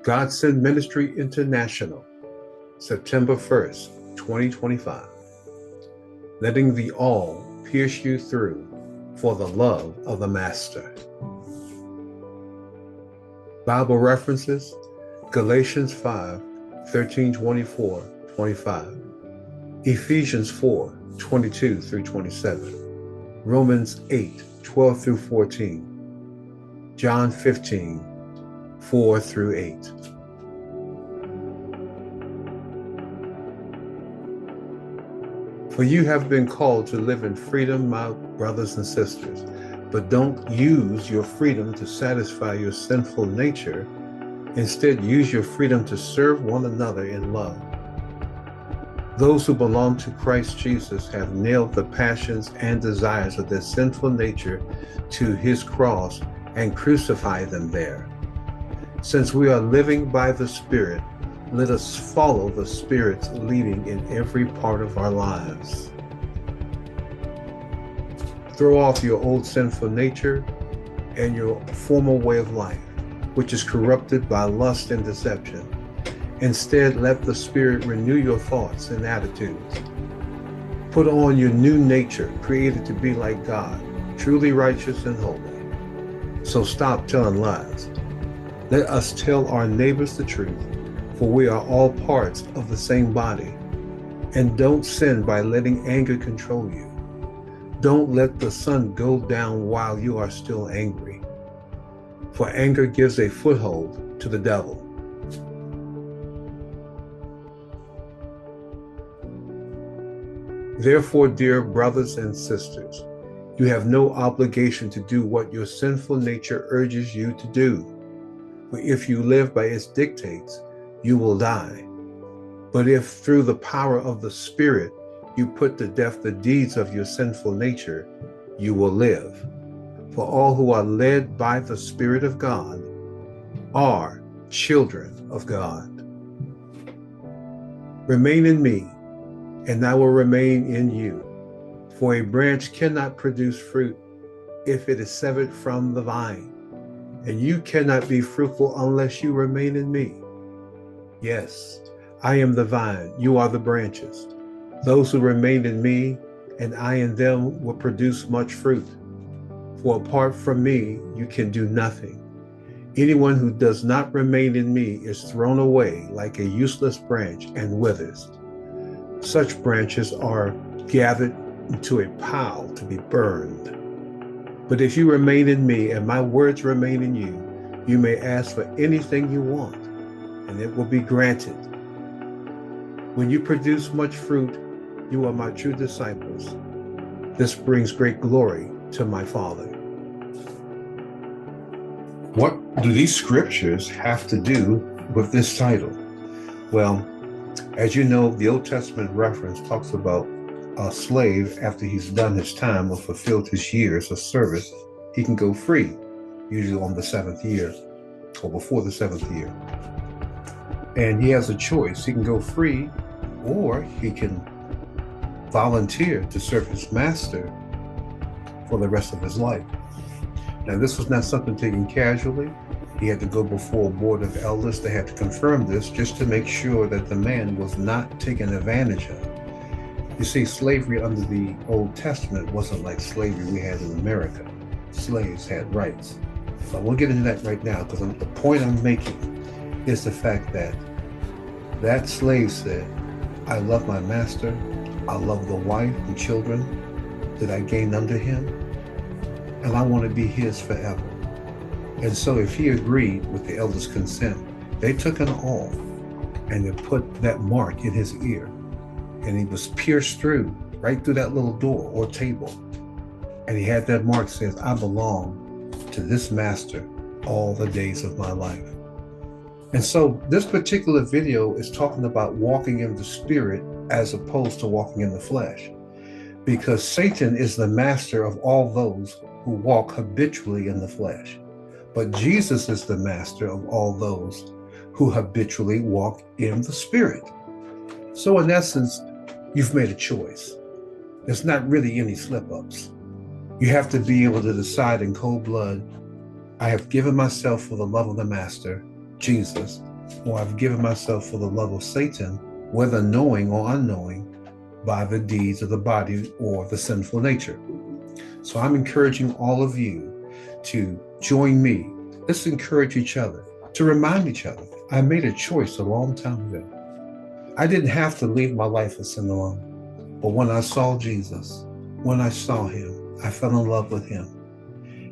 God Send Ministry International, September 1st, 2025. Letting the all pierce you through for the love of the Master. Bible references: Galatians 5, 13, 24, 25. Ephesians 4, 22 through 27. Romans 8, 12 through 14. John 15, 4 through 8. For you have been called to live in freedom, my brothers and sisters, but don't use your freedom to satisfy your sinful nature. Instead, use your freedom to serve one another in love. Those who belong to Christ Jesus have nailed the passions and desires of their sinful nature to his cross and crucified them there. Since we are living by the Spirit, let us follow the Spirit's leading in every part of our lives. Throw off your old sinful nature and your former way of life, which is corrupted by lust and deception. Instead, let the Spirit renew your thoughts and attitudes. Put on your new nature, created to be like God, truly righteous and holy. So stop telling lies. Let us tell our neighbors the truth, for we are all parts of the same body. And don't sin by letting anger control you. Don't let the sun go down while you are still angry, for anger gives a foothold to the devil. Therefore, dear brothers and sisters, you have no obligation to do what your sinful nature urges you to do. For if you live by its dictates, you will die. But if through the power of the Spirit you put to death the deeds of your sinful nature, you will live. For all who are led by the Spirit of God are children of God. Remain in me, and I will remain in you. For a branch cannot produce fruit if it is severed from the vine, and you cannot be fruitful unless you remain in me. Yes, I am the vine, you are the branches. Those who remain in me and I in them will produce much fruit. For apart from me, you can do nothing. Anyone who does not remain in me is thrown away like a useless branch and withers. Such branches are gathered into a pile to be burned. But if you remain in me and my words remain in you, you may ask for anything you want, and it will be granted. When you produce much fruit, you are my true disciples. This brings great glory to my Father. What do these scriptures have to do with this title? Well, as you know, the Old Testament reference talks about a slave after he's done his time or fulfilled his years of service, he can go free, usually on the 7th year or before the 7th year. And he has a choice. He can go free, or he can volunteer to serve his master for the rest of his life. Now, this was not something taken casually. He had to go before a board of elders. They had to confirm this just to make sure that the man was not taken advantage of. You see, slavery under the Old Testament wasn't like slavery we had in America. Slaves had rights. But we'll get into that right now, because the point I'm making is the fact that that slave said, I love my master, I love the wife and children that I gained under him, and I want to be his forever. And so if he agreed with the elders' consent, they took an awl and they put that mark in his ear, and he was pierced through, right through that little door or table. And he had that mark says, I belong to this master all the days of my life. And so this particular video is talking about walking in the Spirit as opposed to walking in the flesh, because Satan is the master of all those who walk habitually in the flesh. But Jesus is the master of all those who habitually walk in the Spirit. So in essence, you've made a choice. There's not really any slip-ups. You have to be able to decide in cold blood, I have given myself for the love of the Master, Jesus, or I've given myself for the love of Satan, whether knowing or unknowing, by the deeds of the body or the sinful nature. So I'm encouraging all of you to join me. Let's encourage each other, to remind each other. I made a choice a long time ago. I didn't have to leave my life of sin alone. But when I saw Jesus, when I saw him, I fell in love with him.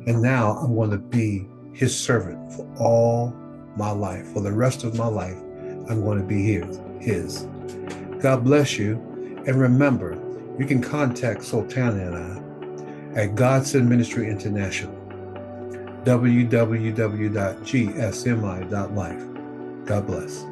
And now I'm going to be his servant for all my life. For the rest of my life, I'm going to be his. God bless you. And remember, you can contact Sultana and I at God Send Ministry International, www.gsmi.life. God bless.